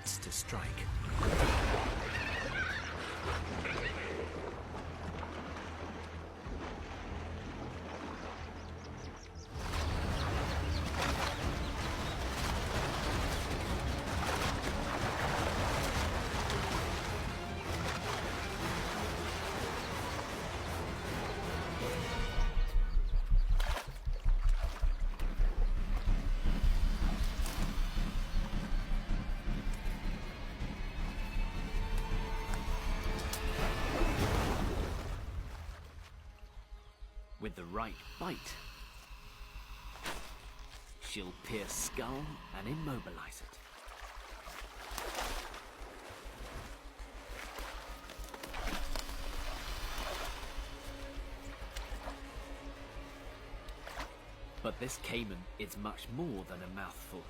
waits to strike. With the right bite, she'll pierce skull and immobilize it. But this caiman is much more than a mouthful.